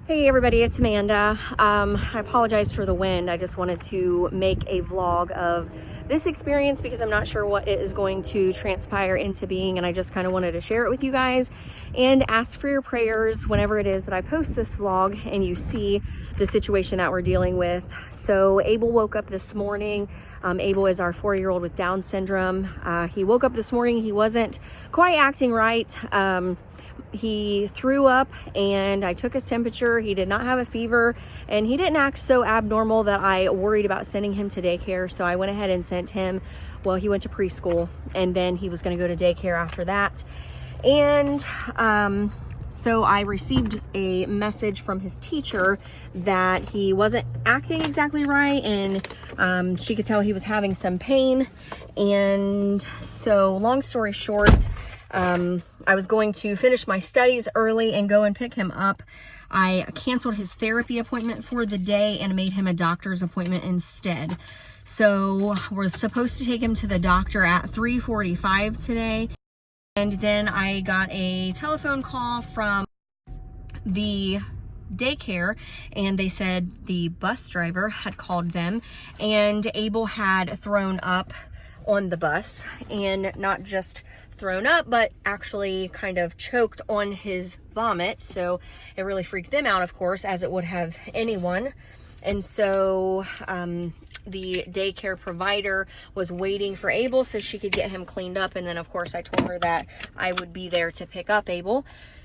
Hey everybody, it's Amanda. I apologize for the wind. I just wanted to make a vlog of this experience because I'm not sure what it is going to transpire into being, and I just kind of wanted to share it with you guys and ask for your prayers whenever it is that I post this vlog and you see the situation that we're dealing with. So Abel woke up this morning. Abel is our 4-year-old with Down syndrome. He woke up this morning. He wasn't quite acting right. He threw up and I took his temperature. He did not have a fever and he didn't act so abnormal that I worried about sending him to daycare. So I went ahead and sent him, well, he went to preschool and then he was going to go to daycare after that. And so I received a message from his teacher that he wasn't acting exactly right, and she could tell he was having some pain. And so long story short, I was going to finish my studies early and go and pick him up. I canceled his therapy appointment for the day and made him a doctor's appointment instead. So we're supposed to take him to the doctor at 3:45 today. And then I got a telephone call from the daycare and they said the bus driver had called them and Abel had thrown up on the bus, and not just thrown up but actually kind of choked on his vomit. So it really freaked them out, of course, as it would have anyone. And so the daycare provider was waiting for Abel so she could get him cleaned up. And then of course I told her that I would be there to pick up Abel.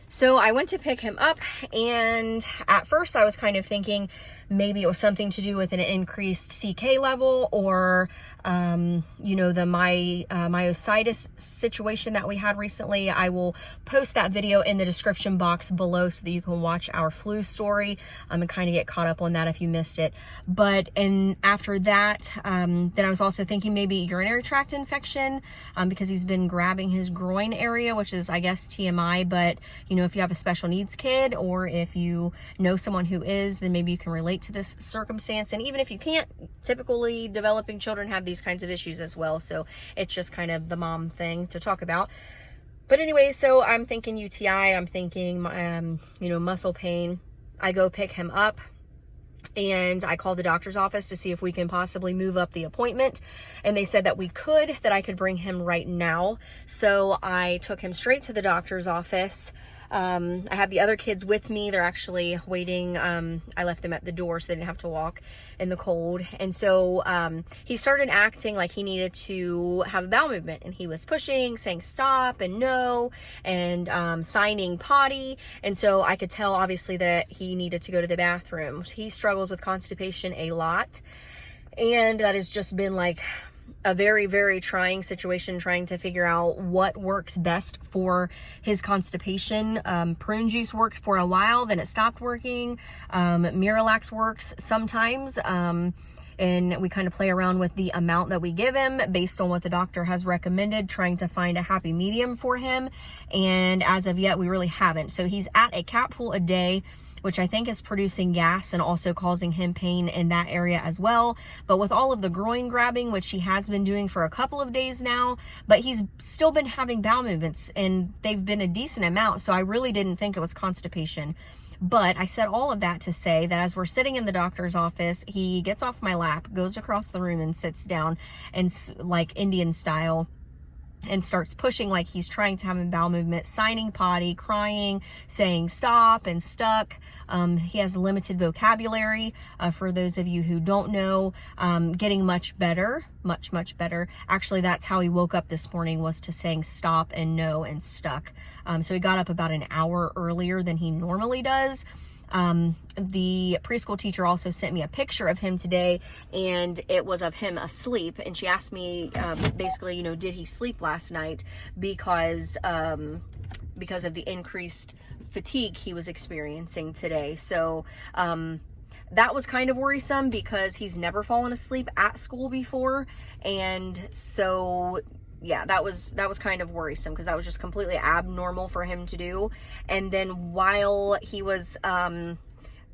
So I went to pick him up, and at first I was kind of thinking maybe it was something to do with an increased CK level, or the myositis situation that we had recently. I will post that video in the description box below so that you can watch our flu story and kind of get caught up on that if you missed it. And after that, then I was also thinking maybe urinary tract infection because he's been grabbing his groin area, which is, I guess, TMI. But if you have a special needs kid, or if you know someone who is, then maybe you can relate to this circumstance. And even if you can't, typically developing children have these kinds of issues as well. So it's just kind of the mom thing to talk about. But anyway, so I'm thinking UTI, I'm thinking, muscle pain. I go pick him up and I called the doctor's office to see if we can possibly move up the appointment. And they said that we could, that I could bring him right now. So I took him straight to the doctor's office. I have the other kids with me. They're actually waiting. I left them at the door so they didn't have to walk in the cold. And so he started acting like he needed to have a bowel movement, and he was pushing, saying stop and no, and signing potty. And so I could tell obviously that he needed to go to the bathroom. He struggles with constipation a lot, and that has just been like a very, very trying situation, trying to figure out what works best for his constipation. Prune juice worked for a while, then it stopped working. Miralax works sometimes. And we kind of play around with the amount that we give him based on what the doctor has recommended, trying to find a happy medium for him. And as of yet, we really haven't. So he's at a capful a day, which I think is producing gas and also causing him pain in that area as well. But with all of the groin grabbing, which he has been doing for a couple of days now, but he's still been having bowel movements, and they've been a decent amount. So I really didn't think it was constipation. But I said all of that to say that as we're sitting in the doctor's office, he gets off my lap, goes across the room and sits down, and like Indian style, and starts pushing like he's trying to have a bowel movement, signing potty, crying, saying stop and stuck. He has limited vocabulary. For those of you who don't know, getting much better, much better. Actually, that's how he woke up this morning, was to saying stop and no and stuck. So he got up about an hour earlier than he normally does. The preschool teacher also sent me a picture of him today, and it was of him asleep. And she asked me, basically, did he sleep last night? Because of the increased fatigue he was experiencing today. So, that was kind of worrisome because he's never fallen asleep at school before. And so, yeah, that was kind of worrisome because that was just completely abnormal for him to do. And then while he was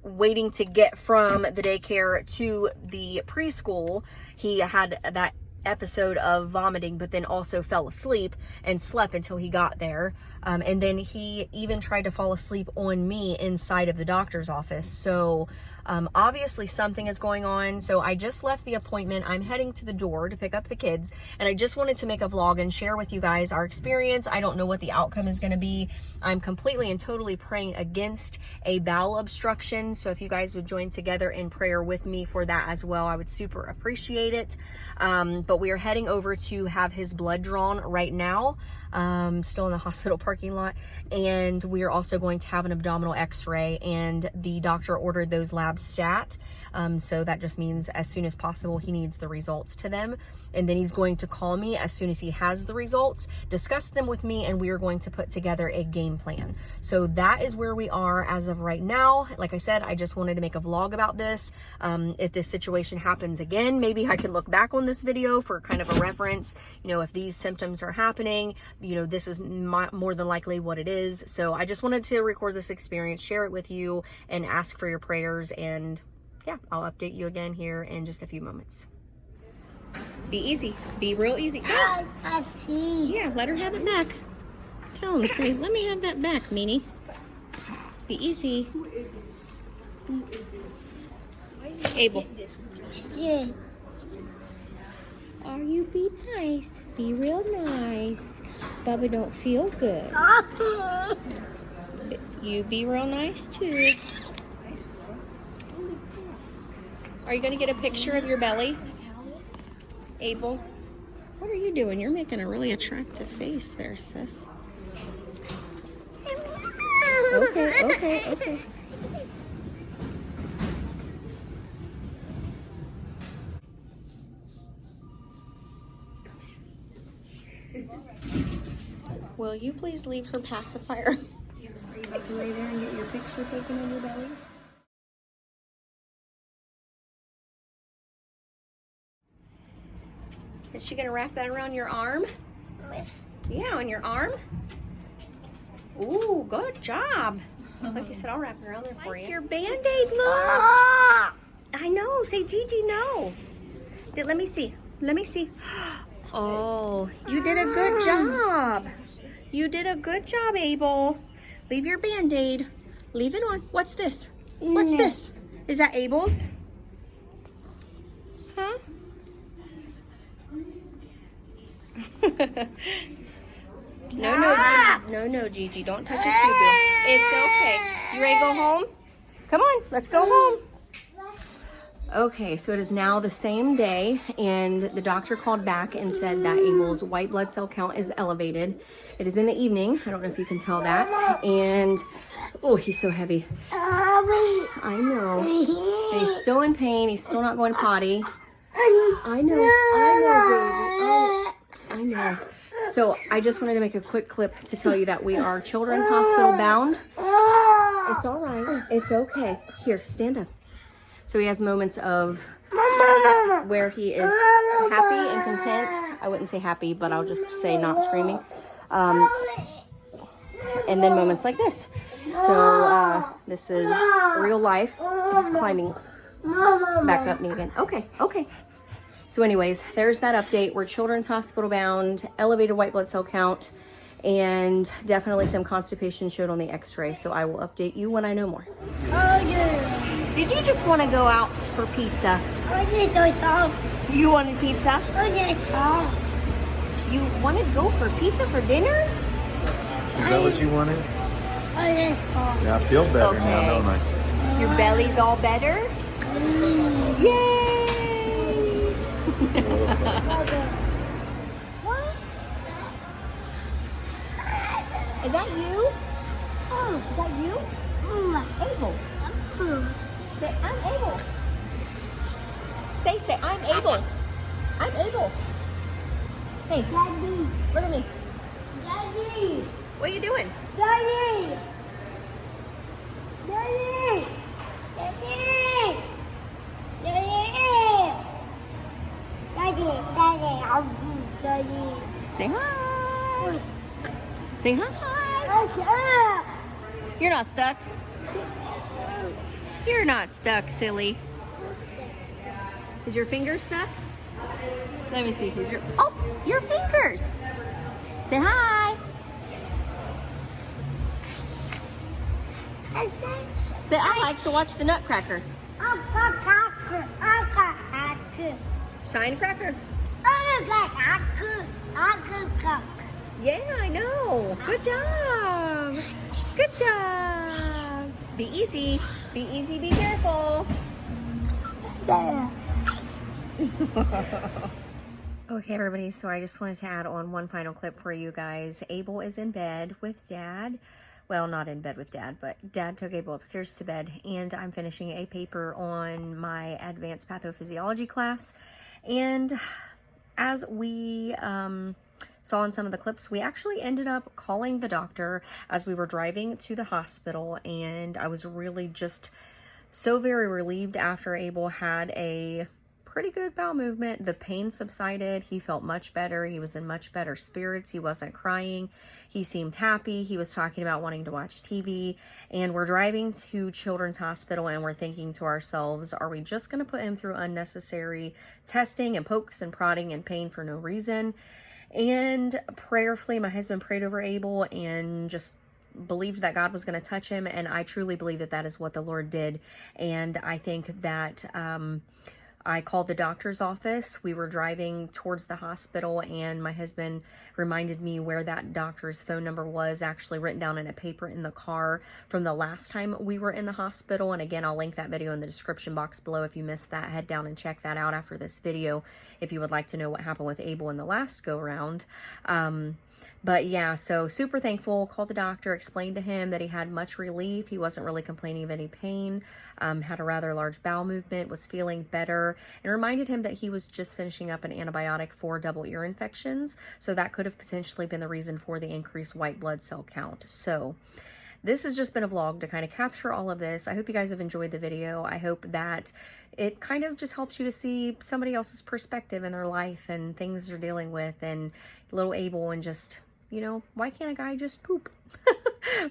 waiting to get from the daycare to the preschool, he had that episode of vomiting, but then also fell asleep and slept until he got there. And then he even tried to fall asleep on me inside of the doctor's office. So obviously something is going on. So I just left the appointment. I'm heading to the door to pick up the kids, and I just wanted to make a vlog and share with you guys our experience. I don't know what the outcome is going to be. I'm completely and totally praying against a bowel obstruction. So if you guys would join together in prayer with me for that as well, I would super appreciate it. But we are heading over to have his blood drawn right now, still in the hospital parking lot. And we are also going to have an abdominal x-ray, and the doctor ordered those labs stat. So that just means as soon as possible, he needs the results to them. And then he's going to call me as soon as he has the results, discuss them with me, and we are going to put together a game plan. So that is where we are as of right now. Like I said, I just wanted to make a vlog about this. If this situation happens again, maybe I can look back on this video for kind of a reference. You know, if these symptoms are happening, you know, this is more than likely what it is. So I just wanted to record this experience, share it with you, and ask for your prayers. And yeah, I'll update you again here in just a few moments. Be easy. Be real easy. I see. Yeah, let her have it back. Tell him, say, let me have that back, Meanie. Be easy. Abel. Yeah. Are you be nice? Be real nice. Bubba don't feel good. You be real nice too. Are you going to get a picture of your belly? Abel, what are you doing? You're making a really attractive face there, sis. Okay. Will you please leave her pacifier? Are you about to lay there and get your picture taken of your belly? Is she gonna wrap that around your arm? Yeah, on your arm. Ooh, good job. Like you said, I'll wrap it around there for you. Your Band-Aid, look. I know. Say, Gigi, no. Let me see. Let me see. Oh, you did a good job. You did a good job, Abel. Leave your Band-Aid. Leave it on. What's this? What's this? Is that Abel's? Huh? No, Gigi. Don't touch his boo-boo. It's okay. You ready to go home? Come on, let's go home. Okay, so it is now the same day, and the doctor called back and said that Abel's white blood cell count is elevated. It is in the evening. I don't know if you can tell that. And, oh, he's so heavy. I know. And he's still in pain. He's still not going potty. I know, baby. I know. So I just wanted to make a quick clip to tell you that we are Children's Hospital bound. It's all right. It's okay. Here, stand up. So he has moments of where he is happy and content. I wouldn't say happy, but I'll just say not screaming. And then moments like this. So this is real life. He's climbing back up me again. Okay. So anyways, there's that update. We're Children's Hospital bound, elevated white blood cell count, and definitely some constipation showed on the x-ray. So I will update you when I know more. Oh, yeah. Did you just want to go out for pizza? Oh, this is all. You wanted pizza? Oh, this all. You wanted to go for pizza for dinner? Is that what you wanted? Oh, this all. Yeah, I feel better now, Okay. don't I? Your belly's all better? Yay! What? Is that you? Oh, is that you? Abel. Say, I'm Abel. Say, I'm Abel. I'm Abel. Hey, Daddy. look at me. Daddy. What are you doing? Daddy. Daddy. Daddy. Daddy. Daddy. Say hi. Say hi. You're not stuck. You're not stuck, silly. Is your finger stuck? Let me see. Oh, your fingers. Say hi. I said, Say, I like to watch the Nutcracker. Sign cracker. Yeah, I know. Good job. Good job. Be easy. Be easy, be careful. Okay, everybody, so I just wanted to add on one final clip for you guys. Abel is in bed with Dad. Well, not in bed with Dad, but Dad took Abel upstairs to bed, and I'm finishing a paper on my advanced pathophysiology class. And as we saw in some of the clips, we actually ended up calling the doctor as we were driving to the hospital, and I was really just so very relieved after Abel had a pretty good bowel movement. The pain subsided. He felt much better. He was in much better spirits. He wasn't crying. He seemed happy. He was talking about wanting to watch TV. And we're driving to Children's Hospital, and we're thinking to ourselves, are we just going to put him through unnecessary testing and pokes and prodding and pain for no reason? And prayerfully, my husband prayed over Abel and just believed that God was going to touch him. And I truly believe that that is what the Lord did. And I think that I called the doctor's office. We were driving towards the hospital, and my husband reminded me where that doctor's phone number was, actually written down in a paper in the car from the last time we were in the hospital. And again, I'll link that video in the description box below. If you missed that, head down and check that out after this video if you would like to know what happened with Abel in the last go round. But yeah, so super thankful. Called the doctor, explained to him that he had much relief. He wasn't really complaining of any pain, had a rather large bowel movement, was feeling better, and reminded him that he was just finishing up an antibiotic for double ear infections. So that could have potentially been the reason for the increased white blood cell count. So this has just been a vlog to kind of capture all of this. I hope you guys have enjoyed the video. I hope that it kind of just helps you to see somebody else's perspective in their life and things they're dealing with, and little Abel, and just, you know, why can't a guy just poop?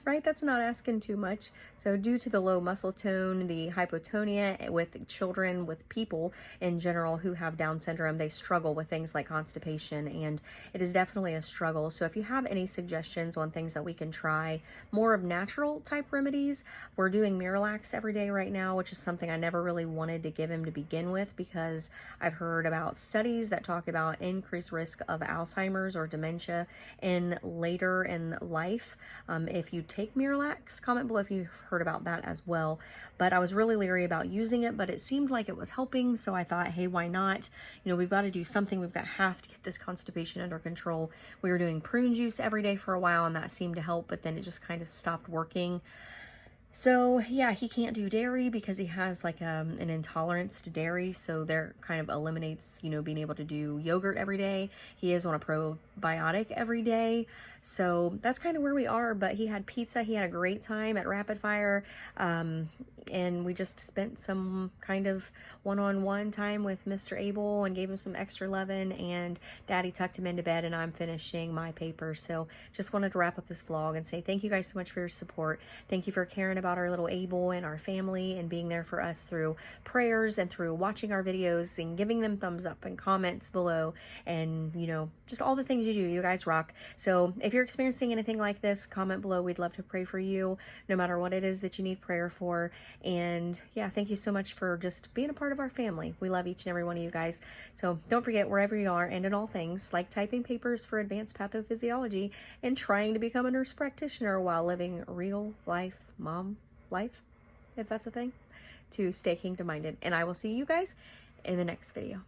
Right? That's not asking too much. So due to the low muscle tone, the hypotonia with children, with people in general who have Down syndrome, they struggle with things like constipation, and it is definitely a struggle. So if you have any suggestions on things that we can try, more of natural type remedies, we're doing Miralax every day right now, which is something I never really wanted to give him to begin with, because I've heard about studies that talk about increased risk of Alzheimer's or dementia in later in life. If you take Miralax, comment below if you've heard about that as well. But I was really leery about using it, but it seemed like it was helping, so I thought, hey, why not? You know, we've got to do something. We've got to get this constipation under control. We were doing prune juice every day for a while, and that seemed to help, but then it just kind of stopped working. So yeah, he can't do dairy because he has like an intolerance to dairy. So there kind of eliminates, you know, being able to do yogurt every day. He is on a probiotic every day. So that's kind of where we are. But he had pizza. He had a great time at Rapid Fire. And we just spent some kind of one-on-one time with Mr. Abel and gave him some extra loving, and Daddy tucked him into bed, and I'm finishing my paper. So just wanted to wrap up this vlog and say thank you guys so much for your support. Thank you for caring about our little Abel and our family, and being there for us through prayers and through watching our videos and giving them thumbs up and comments below, and, you know, just all the things you do. You guys rock. So if you're experiencing anything like this, comment below. We'd love to pray for you, no matter what it is that you need prayer for. And yeah, thank you so much for just being a part of our family. We love each and every one of you guys. So don't forget, wherever you are and in all things, like typing papers for advanced pathophysiology and trying to become a nurse practitioner while living real life mom life, if that's a thing, to stay kingdom minded. And I will see you guys in the next video.